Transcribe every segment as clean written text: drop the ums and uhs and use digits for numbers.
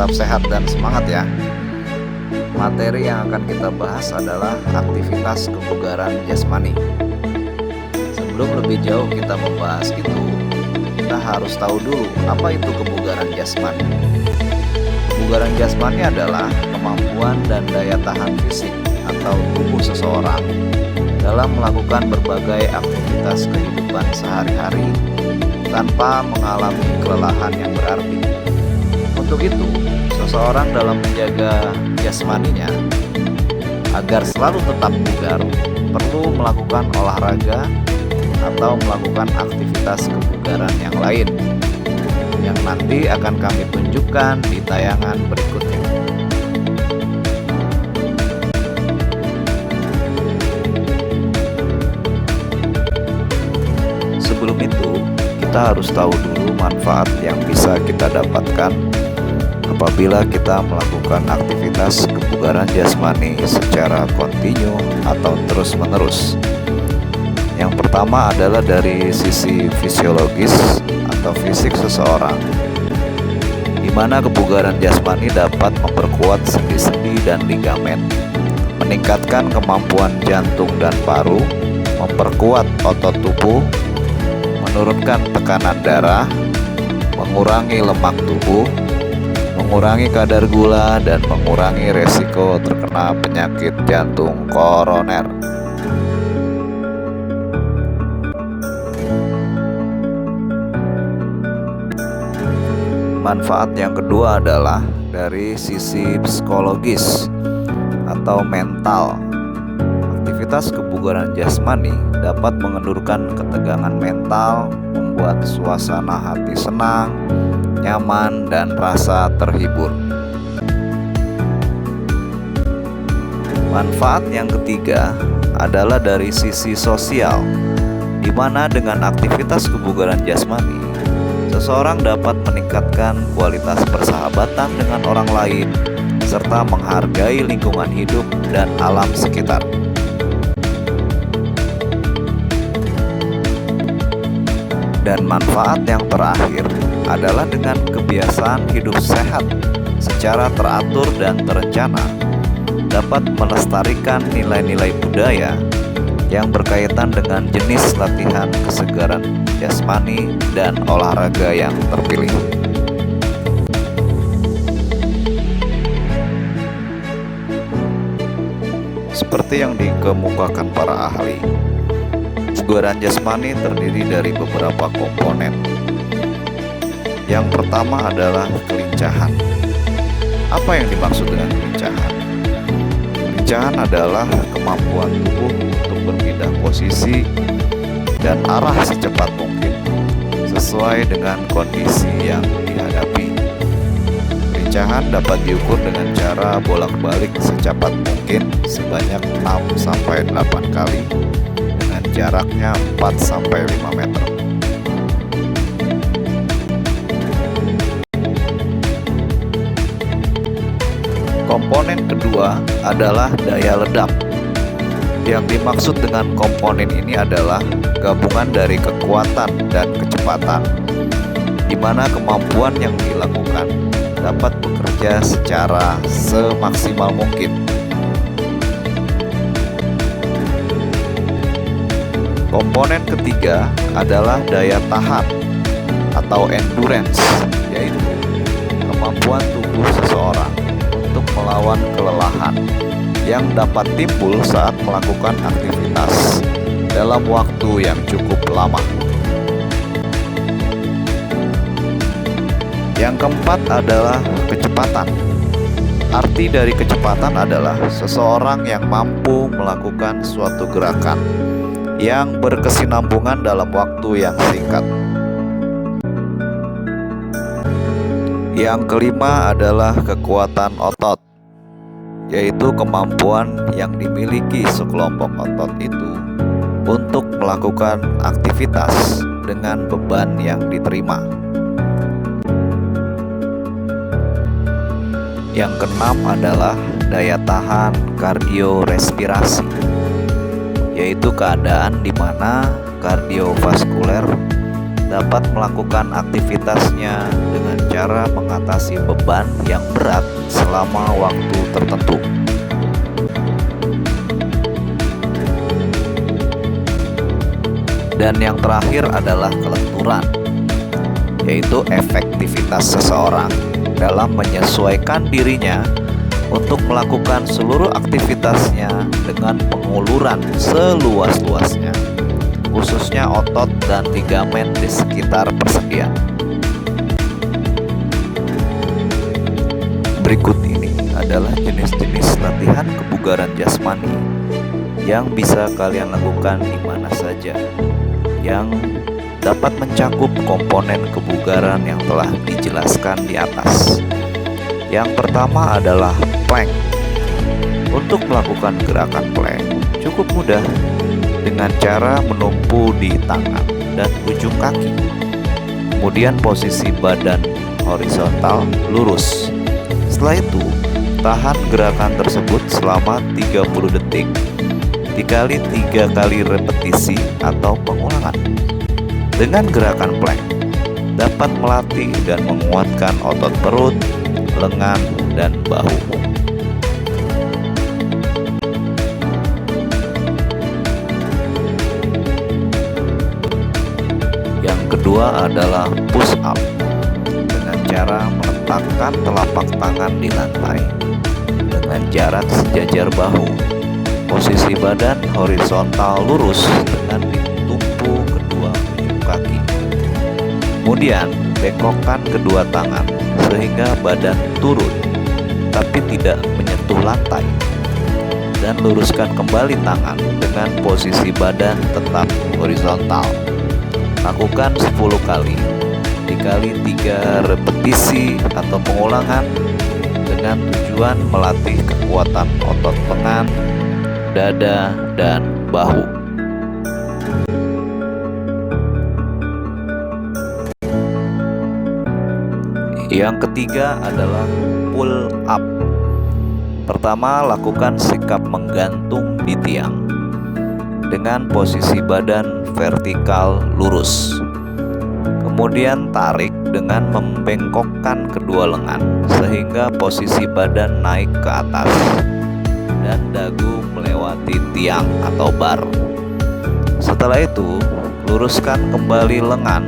tetap sehat dan semangat ya. Materi yang akan kita bahas adalah aktivitas kebugaran jasmani. Sebelum lebih jauh kita membahas itu, kita harus tahu dulu apa itu kebugaran jasmani. Kebugaran jasmani adalah kemampuan dan daya tahan fisik atau tubuh seseorang dalam melakukan berbagai aktivitas kehidupan sehari-hari tanpa mengalami kelelahan yang berarti. Untuk itu, seseorang dalam menjaga jasmaninya agar selalu tetap bugar perlu melakukan olahraga atau melakukan aktivitas kebugaran yang lain yang nanti akan kami tunjukkan di tayangan berikutnya. Sebelum itu, kita harus tahu dulu manfaat yang bisa kita dapatkan apabila kita melakukan aktivitas kebugaran jasmani secara kontinu atau terus-menerus. Yang pertama adalah dari sisi fisiologis atau fisik seseorang, di mana kebugaran jasmani dapat memperkuat sendi-sendi dan ligamen, meningkatkan kemampuan jantung dan paru, memperkuat otot tubuh, menurunkan tekanan darah, mengurangi lemak tubuh, mengurangi kadar gula, dan mengurangi resiko terkena penyakit jantung koroner. Manfaat yang kedua adalah dari sisi psikologis atau mental. Aktivitas kebugaran jasmani dapat mengendurkan ketegangan mental, membuat suasana hati senang, nyaman, dan rasa terhibur. Manfaat yang ketiga adalah dari sisi sosial, di mana dengan aktivitas kebugaran jasmani, seseorang dapat meningkatkan kualitas persahabatan dengan orang lain, serta menghargai lingkungan hidup dan alam sekitar. Dan manfaat yang terakhir adalah dengan kebiasaan hidup sehat secara teratur dan terencana dapat melestarikan nilai-nilai budaya yang berkaitan dengan jenis latihan kesegaran jasmani dan olahraga yang terpilih. Seperti yang dikemukakan para ahli, kebugaran jasmani terdiri dari beberapa komponen. Yang pertama adalah kelincahan. Apa yang dimaksud dengan kelincahan? Kelincahan adalah kemampuan tubuh untuk berpindah posisi dan arah secepat mungkin sesuai dengan kondisi yang dihadapi. Kelincahan dapat diukur dengan cara bolak-balik secepat mungkin sebanyak 6-8 kali dengan jaraknya 4-5 meter. Komponen kedua adalah daya ledak. Yang dimaksud dengan komponen ini adalah gabungan dari kekuatan dan kecepatan, di mana kemampuan yang dilakukan dapat bekerja secara semaksimal mungkin. Komponen ketiga adalah daya tahan atau endurance, yaitu kemampuan tubuh seseorang untuk melawan kelelahan yang dapat timbul saat melakukan aktivitas dalam waktu yang cukup lama. Yang keempat adalah kecepatan. Arti dari kecepatan adalah seseorang yang mampu melakukan suatu gerakan yang berkesinambungan dalam waktu yang singkat. Yang kelima adalah kekuatan otot, yaitu kemampuan yang dimiliki sekelompok otot itu untuk melakukan aktivitas dengan beban yang diterima. Yang keenam adalah daya tahan kardiorespirasi, yaitu keadaan di mana kardiovaskuler dapat melakukan aktivitasnya dengan cara cara mengatasi beban yang berat selama waktu tertentu. Dan yang terakhir adalah kelenturan, yaitu efektivitas seseorang dalam menyesuaikan dirinya untuk melakukan seluruh aktivitasnya dengan penguluran seluas-luasnya, khususnya otot dan ligamen di sekitar persendian. Berikut ini adalah jenis-jenis latihan kebugaran jasmani yang bisa kalian lakukan di mana saja, yang dapat mencakup komponen kebugaran yang telah dijelaskan di atas. Yang pertama adalah plank. Untuk melakukan gerakan plank cukup mudah dengan cara menumpu di tangan dan ujung kaki. Kemudian posisi badan horizontal lurus. Setelah itu, tahan gerakan tersebut selama 30 detik dikali 3 kali repetisi atau pengulangan. Dengan gerakan plank dapat melatih dan menguatkan otot perut, lengan, dan bahu. Yang kedua adalah push up dengan cara meletakkan telapak tangan di lantai dengan jarak sejajar bahu. Posisi badan horizontal lurus dengan ditumpu kedua ujung kaki. Kemudian bengkokkan kedua tangan sehingga badan turun tapi tidak menyentuh lantai. Dan luruskan kembali tangan dengan posisi badan tetap horizontal. Lakukan 10 kali dikali 3 repetisi atau pengulangan dengan tujuan melatih kekuatan otot lengan, dada, dan bahu. Yang ketiga adalah pull up. Pertama, lakukan sikap menggantung di tiang dengan posisi badan vertikal lurus. Kemudian tarik dengan membengkokkan kedua lengan sehingga posisi badan naik ke atas dan dagu melewati tiang atau bar. Setelah itu, luruskan kembali lengan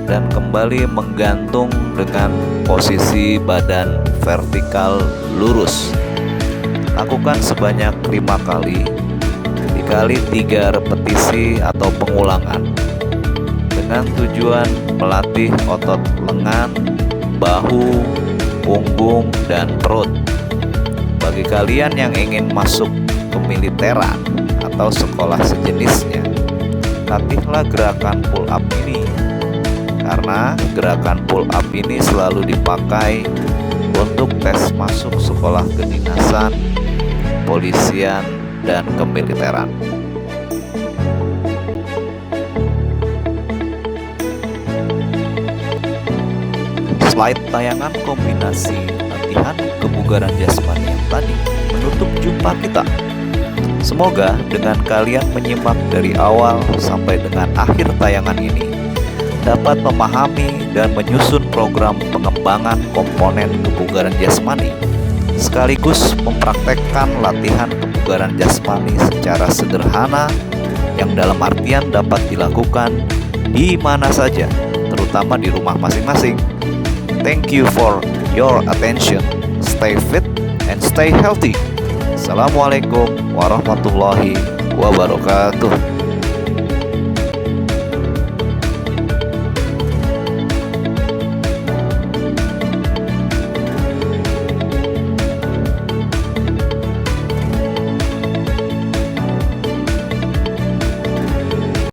dan kembali menggantung dengan posisi badan vertikal lurus. Lakukan sebanyak 5 kali dikali 3 repetisi atau pengulangan dengan tujuan melatih otot lengan, bahu, punggung, dan perut. Bagi kalian yang ingin masuk kemiliteran atau sekolah sejenisnya, latihlah gerakan pull up ini, karena gerakan pull up ini selalu dipakai untuk tes masuk sekolah kedinasan, polisian, dan kemiliteran. Slide tayangan kombinasi latihan kebugaran jasmani yang tadi menutup jumpa kita. Semoga dengan kalian menyimak dari awal sampai dengan akhir tayangan ini dapat memahami dan menyusun program pengembangan komponen kebugaran jasmani, sekaligus mempraktekkan latihan kebugaran jasmani secara sederhana yang dalam artian dapat dilakukan di mana saja, terutama di rumah masing-masing. Thank you for your attention. Stay fit and stay healthy. Assalamualaikum warahmatullahi wabarakatuh.